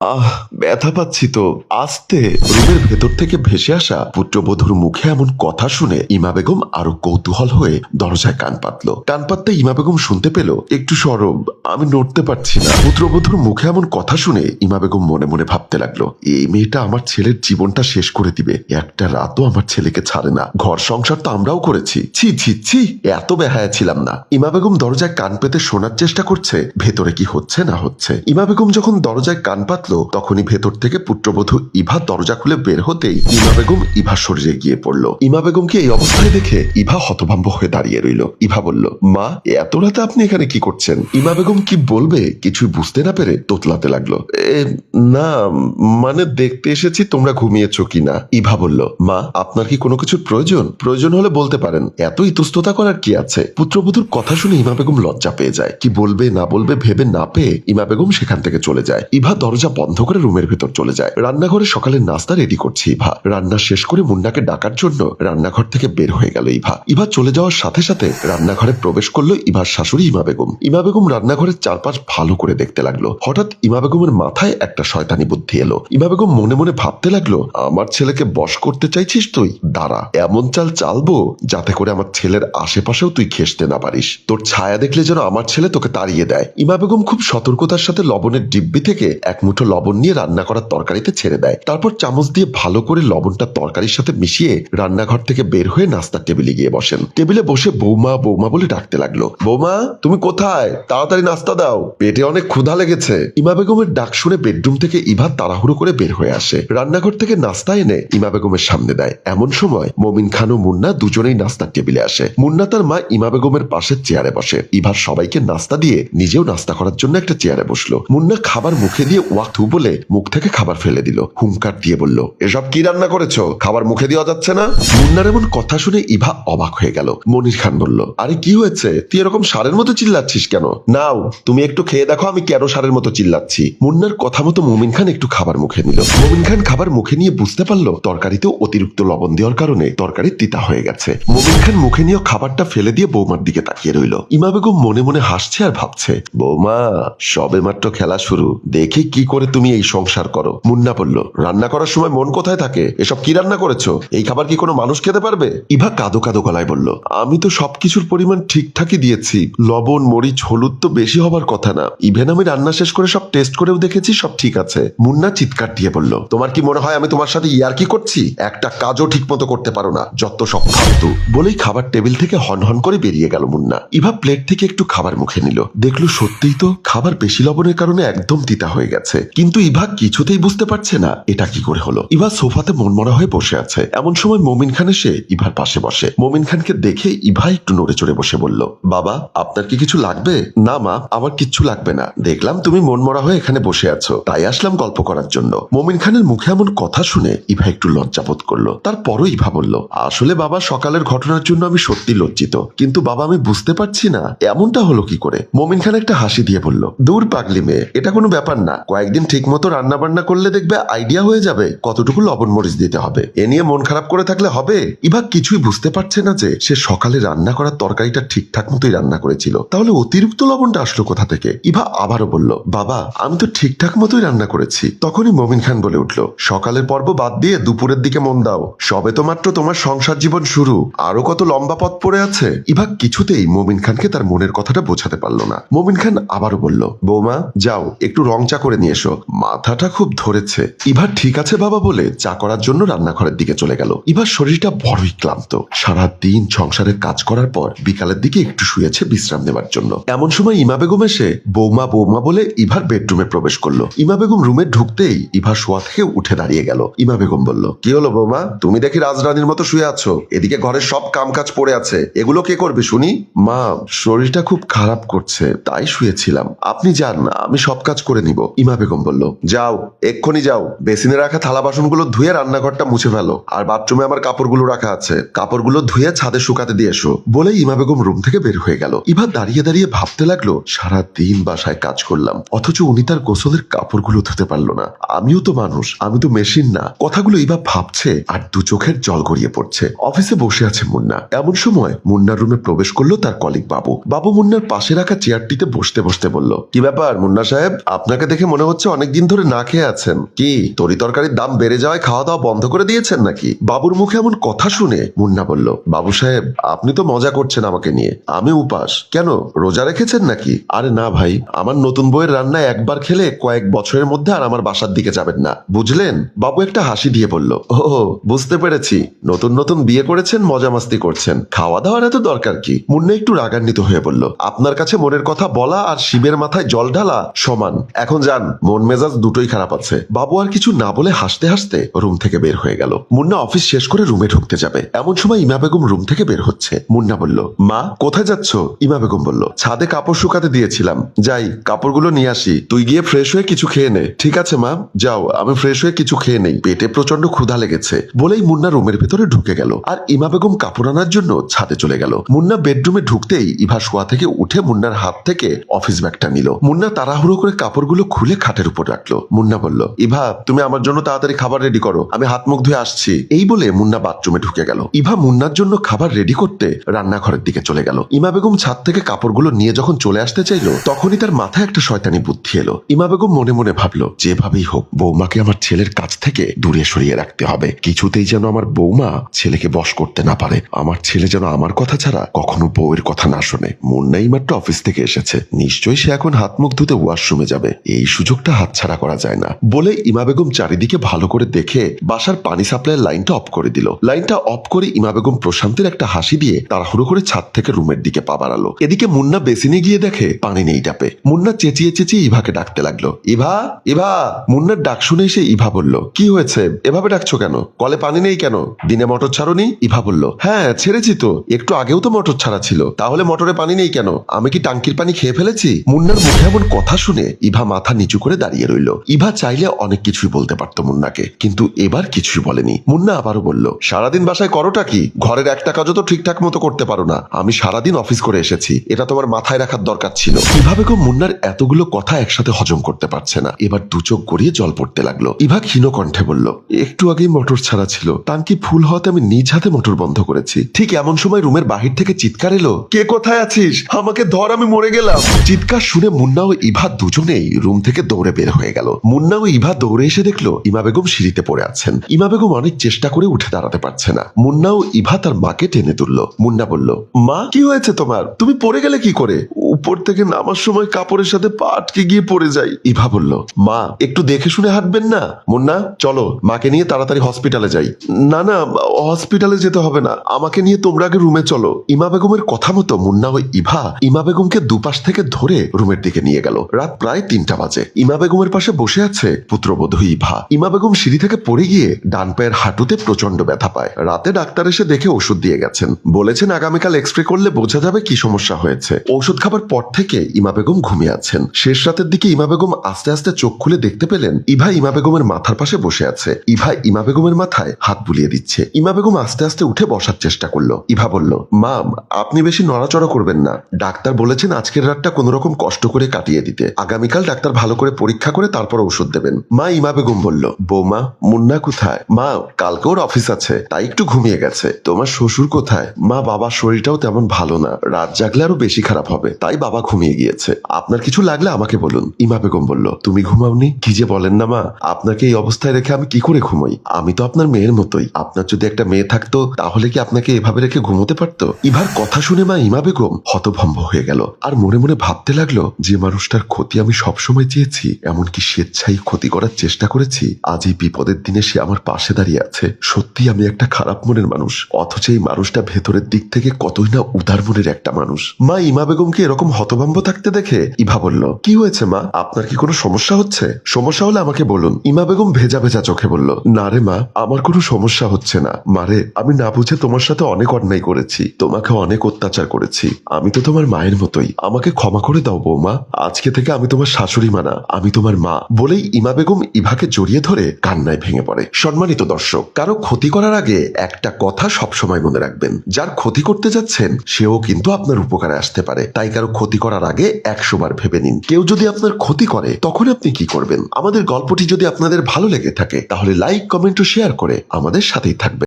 ব্যথা পাচ্ছি তো। আস্তে। রুমের ভেতর থেকে ভেসে আসা পুত্রবধূর মুখে এমন কথা শুনে ইমা বেগম আরো কৌতূহল হয়ে দরজায় কান পাতল। কান পাততে ইমা বেগম শুনতে পেল, একটু সরব, আমি নড়তে পারছি না। পুত্রবধূর মুখে এমন কথা শুনে ইমা বেগম মনে মনে ভাবতে লাগলো, এই মেয়েটা আমার ছেলের জীবনটা শেষ করে দিবে। একটা রাতও আমার ছেলেকে ছাড়ে না। ঘর সংসার তো আমরাও করেছি। ছি ছি ছি, এত বেহায়া ছিলাম না। ইমা বেগম দরজায় কান পেতে শোনার চেষ্টা করছে ভেতরে কি হচ্ছে না হচ্ছে। ইমা বেগম যখন দরজায় কান পাতল তখনই ভেতর থেকে পুত্রবধূ ইভা দরজা খুলে বের হতেই ইমা বেগম ইভার শরীরে গিয়ে পড়ল। ইমা বেগমকে এই অবস্থায় দেখে ইভা হতভম্ব হয়ে দাঁড়িয়ে রইল। ইভা বলল, মা, এত রাতে আপনি এখানে কি করছেন? ইমা বেগম কি বলবে কিছুই বুঝতে না পেরে তোতলাতে লাগলো। না, মানে দেখতে এসেছি তোমরা ঘুমিয়েছো কিনা। ইভা বলল, মা, আপনার কি কোনো কিছুর প্রয়োজন? প্রয়োজন হলে বলতে পারেন, এত ইতস্ততা করার কি আছে? পুত্রবধূর কথা শুনে ইমা বেগম লজ্জা পেয়ে যায়। কি বলবে না বলবে ভেবে না পেয়ে ইমা বেগম সেখান থেকে চলে যায়। ইভা দরজা বন্ধ করে রুমের ভেতর চলে যায়। রান্নাঘরে সকালের নাস্তা রেডি করছে ইভা। রান্না শেষ করে মুন্নাকে ডাকার জন্য রান্নাঘর থেকে বের হয়ে গেল ইভা। ইভা চলে যাওয়ার সাথে সাথে রান্নাঘরে প্রবেশ করলো ইভার শাশুড়ি ইমা বেগম। ইমা বেগম রান্নাঘরের চারপাশ ভালো করে দেখতে লাগলো। হঠাৎ ইমা বেগমের মাথায় একটা শয়তানি বুদ্ধি এলো। ইমা বেগম মনে মনে ভাবতে লাগলো, আমার ছেলেকে বশ করতে চাইছিস তুই? দাঁড়া, এমন চাল চালবো যাতে করে আমার ছেলের আশেপাশেও তুই ঘেঁষতে না পারিস। তোর ছায়া দেখলে যেন আমার ছেলে তোকে তাড়িয়ে দেয়। ইমা বেগম খুব সতর্কতার সাথে লবণের ডিব্বি থেকে এক মুঠো লবণ নিয়ে রান্না করার তরকারিতে ছেড়ে দেয়। তারপর চামচ দিয়ে ভালো করে লবণটা তরকারির সাথে মিশিয়ে রান্নাঘর থেকে বের হয়ে নাস্তার টেবিলে গিয়ে বসেন। টেবিলে বসে বৌমা বৌমা বলে ডাকতে লাগলো। বৌমা, তুমি কোথায়? তাড়াতাড়ি নাস্তা দাও, পেটে অনেক ক্ষুধা লেগেছে। ইমা বেগমের ডাক শুনে বেডরুম থেকে ইভা তাড়াহুড়ো করে বের হয়ে আসে। রান্নাঘর থেকে নাস্তা এনে ইমা বেগমের সামনে দেয়। এমন সময় মমিন খান ও মুন্না দুজনেই নাস্তার টেবিলে আসে। মুন্না তার মা ইমা বেগমের পাশে চেয়ারে বসে। ইভার সবাইকে নাস্তা দিয়ে নিজেও নাস্তা করার জন্য একটা চেয়ারে বসলো। মুন্না খাবার মুখে দিয়ে ওয়াথু বলে মুখ থেকে খাবার ফেলে দিল। হুঙ্কার দিয়ে বলল, এসব কি রান্না করেছো? খাবার মুখে দেওয়া যাচ্ছে না। মুন্নার এমন কথা শুনে ইভা অবাক হয়ে গেল। মনির খান বলল, আরে কি হয়েছে? তুই এরকম ষাঁড়ের মতো চিল্লাচ্ছিস কেন? নাও, তুমি একটু খেয়ে দেখো আমি কেন ষাঁড়ের মতো চিল্লাচ্ছি। মুন্নার কথা মতো মুমিন খান একটু খাবার মুখে নিল। মুমিন খান খাবার মুখে নিয়ে বুঝতে পারলো তরকারিতেও অতিরিক্ত লবণ দেওয়ার কারণে তরকারি তিতা হয়ে গেছে। মুমিন খান মুখে নিয়ে খাবারটা ফেলে দিয়ে বৌমার দিকে তাকিয়ে রইল। ইমা বেগম মনে মনে হাসছে আর ভাবছে, বৌমা, সবে মাত্র খেলা শুরু, দেখি কি করে তুমি এই সংসার করো। মুন্না বলল, রান্না করার সময় মন কোথায় থাকে? এসব কি রান্না করেছো? এই খাবার কি কোনো মানুষ খেতে পারবে? ইভা কাঁদো কাঁদো গলায় বলল, আমি তো সবকিছুর পরিমাণ ঠিকঠাকই দিয়েছি। লবণ, মরিচ, হলুদ তো বেশি হবার কথা না। ইভেন আমি রান্না শেষ করে সব টেস্ট করেও দেখেছি, সব ঠিক আছে। মুন্না চিৎকার দিয়ে বলল, তোমার কি মনে হয় আমি তোমার সাথে ইয়ার্কি করছি? একটা কাজও ঠিক মতো করতে পারো না, যত সব ফালতু। বলেই খাবার টেবিল থেকে হন হন করে বেরিয়ে গেল মুন্না। ইভা প্লেট থেকে একটু খাবার মুখে নিল। দেখলো সত্যিই তো খাবার বেশি লবণের কারণে একদম তিতা হয়ে গেছে। কিন্তু ইভা কিছুতেই বুঝতে পারছে না এটা কি করে হলো। ইভা সোফাতে মনমরা হয়ে বসে আছে। এমন সময় মমিন খান এসে ইভার পাশে বসে। মমিন খানকে দেখে ইভা একটু নড়ে চড়ে বসে বলল, বাবা, আপনার কি কিছু লাগবে? না মা, আমার কিচ্ছু লাগবে না। দেখলাম তুমি মনমরা হয়ে এখানে বসে আছো, তাই আসলাম গল্প করার জন্য। মমিন খানের মুখে এমন কথা শুনে ইভা একটু লজ্জাবোধ করলো। তারপরও ইভা বলল, আসলে বাবা, সকালের ঘটনার জন্য আমি সত্যি লজ্জিত, কিন্তু বাবা আমি বুঝতে পারছি না এমনটা হলো কি করে। মমিন খান একটা হাসি দিয়ে বলল, দূর পাগলি মেয়ে, এটা কোনো ব্যাপার না। কয়েকদিন ঠিক মতো রান্না বান্না করলে দেখবে আইডিয়া হয়ে যাবে কতটুকু লবণ মরিচ দিতে হবে। এ নিয়ে মন খারাপ করে থাকলে হবে? ইভা কিছুই বুঝতে পারছে না যে সে সকালে রান্না করার তরকারিটা ঠিকঠাক মতোই রান্না করেছিল, তাহলে অতিরিক্ত লবণটা আসলো কোথা থেকে। ইভা আবারও বলল, বাবা, আমি তো ঠিকঠাক মতোই রান্না করেছি। তখনই মমিন খান বলে উঠল, সকালের পর্ব বাদ দিয়ে দুপুরের দিকে মন দাও। সবে তো মাত্র তোমার সংসার জীবন শুরু, আরো কত লম্বা পথ পড়ে আছে। ইভা কিছুতেই মমিন খানকে তার মনের কথাটা বোঝাতে পারল না। মমিন খান আবারও বলল, বৌমা, যাও একটু রং চা করে নিয়ে এসো, মাথাটা খুব ধরেছে। ইভা ঠিক আছে বাবা বলে চা করার জন্য রান্নাঘরের দিকে চলে গেল। ইভার শরীরটা বড়ই ক্লান্ত। সারা দিন সংসারের কাজ করার পর বিকালের দিকে একটু শুয়েছে বিশ্রাম নেবার জন্য। এমন সময় ইমা বেগম এসে বৌমা বৌমা বলে ইভার বেডরুমে প্রবেশ করলো। ইমা বেগম রুমে ঢুকতেই ইভা শোয়া থেকে উঠে দাঁড়িয়ে গেল। ইমা বেগম বলল, কি হলো বৌমা, তুমি দেখি রাজরানীর মতো শুয়ে আছো, এদিকে ঘরের সব কাম কাজ পড়ে আছে, এগুলো কে করবে শুনি? মা, শরীরটা খুব খারাপ করছে, তাই শুয়েছিলাম। আপনি যান, আমি সব কাজ করে নিব। ইমা বেগম বলল, যাও, এক্ষুনি যাও, বেসিনে রাখা থালা বাসনগুলো ধুয়ে রান্নাঘরটা মুছে ফেলো, আর বাথরুমে আমার কাপড়গুলো রাখা আছে, কাপড়গুলো ধুয়ে ছাদে শুকাতে দিয়ে এসো। বলে ইমা বেগম রুম থেকে বের হয়ে গেল। ইভা দাঁড়িয়ে দাঁড়িয়ে ভাবতে লাগলো, সারা দিন বাসায় কাজ করলাম, অথচ উনি তার গোসলের কাপড়গুলো ধুতে পারলো না। আমিও তো মানুষ, আমি তো মেশিন না। কথাগুলো ইভা ভাবছে আর দু চোখের জল গড়িয়ে পড়ছে। অফিসে বসে আছে মুন্না। এমন সময় মুন্নার রুমে প্রবেশ করলো তার কলিগ বাবু। বাবু মুন্নার পাশে রাখা চেয়ারটিতে বসতে বসতে বলল, কি ব্যাপার মুন্না সাহেব, আপনাকে দেখে মনে হচ্ছে অনেকদিন ধরে না খেয়ে আছেন। কি তরি তরকারির দাম বেড়ে যাওয়ায় খাওয়া দাওয়া বন্ধ করে দিয়েছেন নাকি? বাবুর মুখে এমন কথা শুনে মুন্না বলল, বাবু সাহেব আপনি তো মজা করছেন আমাকে নিয়ে। আমি উপাস। কেন রোজা রেখেছেন নাকি? আরে না ভাই, আমার নতুন বউয়ের রান্না একবার খেলে কয়েক বছরের মধ্যে আর আমার বাসার দিকে যাবেন না, বুঝলেন? বাবু একটা হাসি দিয়ে বলল, ও বুঝতে পেরেছি, নতুন নতুন বিয়ে করেছেন, মজা মাস্তি করছেন, খাওয়া দাওয়ার এত দরকার কি? মুন্না একটু রাগান্বিত হয়ে বলল, আপনার কাছে মনের কথা বলা আর শিবের মাথায় জল ঢালা সমান। এখন যান, মন মেজাজ দুটোই খারাপ আছে। বাবু আর কিছু না বলে হাসতে হাসতে রুম থেকে বের হয়ে গেল। মুন্না অফিস শেষ করে রুমে ঢুকতে যাবে, এমন সময় ইমা বেগম রুম থেকে বের হচ্ছে। মুন্না বলল, মা কোথায় যাচ্ছ? ইমা বেগম বলল, ছাদে কাপড় শুকাতে দিয়েছিলাম, যাই কাপড়গুলো নিয়ে আসি, তুই গিয়ে ফ্রেশ হয়ে কিছু খেয়ে নে। ঠিক আছে মা, যাও, আমি ফ্রেশ হয়ে কিছু খেয়ে নেই, পেটে প্রচন্ড ক্ষুধা লেগেছে। বলেই মুন্না রুমের ভেতরে ঢুকে গেল আর ইমা বেগম কাপড় আনার জন্য ছাদে চলে গেল। মুন্না বেডরুমে ঢুকতেই ইভা শোয়া থেকে উঠে মুন্নার হাত থেকে অফিস ব্যাগটা নিল। মুন্না তাড়াহুড়ো করে কাপড়গুলো খুলে খাটের উপর রাখলো। মুন্না বলল, ইভা তুমি আমার জন্য তাড়াতাড়ি খাবার রেডি করো, আমি হাত মুখ ধুয়ে আসছি। এই বলে মুন্না বাথরুমে ঢুকে গেল। ইভা মুন্নার জন্য খাবার রেডি করতে রান্নাঘরের দিকে চলে গেল। ইমা বেগম ছাদ থেকে কাপড়গুলো নিয়ে যখন চলে আসতে চাইলো, তখনই তার মাথায় একটা শয়তানি বুদ্ধি এলো। ইমা বেগম মনে মনে ভাবলো, যেভাবেই হোক বৌমাকে আমার ছেলের কাছ থেকে দূরে সরিয়ে রাখতে হবে, কিছুতেই যেন আমার বৌমা ছেলেকে বশ করতে না পারে, আমার ছেলে যেন আমার কথা ছাড়া কখনো বউয়ের কথা না শোনে। মুন্নাই মাত্র অফিস থেকে এসেছে, নিশ্চয়ই সে এখন হাত মুখ ধুতে ওয়াশরুমে যাবে, এই সুযোগটা হাতছাড়া করা যায় না। বলে ইমা বেগম চারিদিকে ভালো করে দেখে বাসার পানি সাপ্লাইয়ের লাইনটা অফ করে দিল। লাইনটা অফ করে ইমা বেগম প্রশান্তের একটা হাসি দিয়ে তাড়াহুড়ো করে ছাদ থেকে রুমের দিকে পা বাড়ালো। এদিকে মুন্না বেসিনে গিয়ে দেখে পানি নেই টাপে। মুন্না চেঁচিয়ে চেঁচিয়ে ইভাকে ডাকতে লাগলো, ইভা ইভা। মুন্নার ডাক শুনে এসে ইভা বলল, কি হয়েছে, এভাবে ডাকছো কেন? কলে পানি নেই কেন? দিনে মোটর ছাড়োনি? ইভা বলল, হ্যাঁ ছেড়েছি তো, একটু আগেও তো মোটর ছাড়া ছিল, তাহলে মোটরে পানি নেই কেন? আমি কি টাঙ্কির পানি খেয়ে ফেলেছি? মুন্নার মুখে এমন কথা শুনে ইভা মাথা নিচু করে দাঁড়িয়ে রইল। ইভা চাইলে অনেক কিছুই বলতে পারতো মুন্নাকে, কিন্তু এবার কিছুই বলেনি। মুন্না আবারও বলল, সারাদিন বাসায় করোটা কি? ঘরের একটা কাজও তো ঠিকঠাক মতো করতে পারো না। আমি সারাদিন অফিস করে এসেছি, এটা তোমার মাথায় রাখার দরকার ছিল। ইভা বেগম মুন্নার এতগুলো কথা একসাথে হজম করতে পারছে না, এবার দু চোখ গড়িয়ে জল পড়তে লাগলো। ইভা ক্ষীণ কণ্ঠে বলল, একটু আগেই মোটর ছাড়া ছিল, টাঙ্কি ফুল হওয়াতে আমি নিজ হাতে মোটর বন্ধ করেছি। ঠিক এমন সময় রুমের বাহির থেকে চিৎকার এলো, কে কোথায় আছিস? আমাকে ধর, আমি মরে গেলাম। চিৎকার শুনে মুন্না ও ইভা দুজনেই রুম থেকে দৌড়ে বের হয়ে গেল। মুন্না ও ইভা দৌড়ে এসে দেখলো ইমা বেগম সিঁড়িতে পড়ে আছেন। ইমা বেগম অনেক চেষ্টা করে উঠে দাঁড়াতে পারছে না। মুন্না ও ইভা তার মাকে টেনে তুললো। মুন্না বলল, মা কি হয়েছে তোমার? তুমি পড়ে গেলে কি করে? উপর থেকে নামার সময় কাপড়ের সাথে পা আটকে গিয়ে পড়ে যাই। ইভা বলল, মা একটু দেখে শুনে হাঁটবেন না? মুন্না চলো, মাকে নিয়ে তাড়াতাড়ি হসপিটালে যাই। না না, হসপিটালে যেতে হবে না, আমাকে নিয়ে তোমরা আগে রুমে চলো। ইমা বেগমের কথা মতো মুন্না ও ইভা ইমা বেগমকে দুপাশ থেকে ধরে রুমের দিকে নিয়ে গেল। রাত প্রায় 3টা বাজে। ইমা বেগমের পাশে বসে আছে পুত্রবধূ ইভা। ইমা বেগম সিঁড়ি থেকে পড়ে গিয়ে ডান পায়ের হাঁটুতে প্রচন্ড ব্যথা পায়। রাতে ডাক্তার এসে দেখে ওষুধ দিয়ে গেছেন, বলেছেন আগামীকাল এক্সরে করলে বোঝা যাবে কি সমস্যা হয়েছে। ঔষধ খাবার পর থেকে ইমা বেগম ঘুমিয়ে আছেন। শেষ রাতের দিকে ইমা বেগম আস্তে আস্তে চোখ খুলে দেখতে পেলেন ইভা ইমা বেগমের মাথার পাশে বসে আছে। ইভা ইমা বেগমের মাথায় হাত বুলিয়ে দিচ্ছে। ইমা বেগম আস্তে আস্তে উঠে বসার চেষ্টা করলো। ইভা বলল, মা আপনি বেশি নড়াচড়া করবেন না, ডাক্তার বলেছেন আজকের রাতটা কোনো রকম কষ্ট করে কাটিয়ে দিতে, আগামীকাল ডাক্তার ভালো করে পরীক্ষা করে তারপর ওষুধ দেবেন। মা ইমা বেগম বলল, বৌমা মুন্না কোথায়? মা কালকে ওর অফিস আছে, তাই একটু ঘুমিয়ে গেছে। তোমার শ্বশুর কোথায়? মা বাবার শরীরটাও তেমন ভালো না, রাত জাগলে আরো বেশি খারাপ হবে, তাই বাবা ঘুমিয়ে গিয়েছে। আপনার কিছু লাগলে আমাকে বলুন। ইমা বেগম বলল, তুমি ঘুমাওনি? কি যে বলেন না মা, আপনাকে এই অবস্থায় রেখে আমি কি করে ঘুমাই? আমি তো আপনার মেয়ের মতোই, আপনার যদি একটা মেয়ে থাকতো তাহলে কি আপনাকে এভাবে রেখে ঘুমোতে পারতো? ইভার কথা শুনে মা ইমা বেগম হতভম্ব হয়ে গেল আর মনে মনে ভাবতে লাগলো, যে মানুষটার ক্ষতি আমি সবসময় চেয়েছি, এমনকি স্বেচ্ছায় ক্ষতি করার চেষ্টা করেছি, আজ এই বিপদের দিনে সে আমার পাশে দাঁড়িয়ে আছে। সত্যি আমি একটা খারাপ মনের মানুষ, অথচ এই মানুষটা ভেতরের দিক থেকে কতই না উদার মনের একটা মানুষ। মা ইমা বেগমকে এরকম হতভম্ব থাকতে দেখে ইভা বলল, কি হয়েছে মা, আপনার কি কোনো সমস্যা হচ্ছে? সমস্যা হলে আমাকে বলুন। ইমা বেগম ভেজা ভেজা চোখে বলল, না রে মা, আমার কোনো সমস্যা হচ্ছে না। মারে আমি না বুঝে তোমার সাথে অনেক অন্যায় করেছি, তোমাকে অনেক অত্যাচার করেছি, আমি তো তোমার মায়ের মতোই, আমাকে ক্ষমা করে দাও বৌমা, আজকে থেকে আমি তোমার শাশুড়ি মা না, আমি তোমার মা। বলেই ইমা বেগম ইভাকে জড়িয়ে ধরে কান্নায় ভেঙে পড়ে। সম্মানিত দর্শক, কারো ক্ষতি করার আগে একটা কথা সবসময় মনে রাখবেন, যার ক্ষতি করতে যাচ্ছেন সেও কিন্তু আপনার উপকারে আসতে পারে, তাই কারো ক্ষতি করার আগে 100 বার ভেবে নিন। কেউ যদি আপনার ক্ষতি করে তখন আপনি কি করবেন? আমাদের গল্পটি যদি আপনাদের ভালো লেগে থাকে তাহলে লাইক, কমেন্ট ও শেয়ার করে আমাদের সাথেই থাকবেন।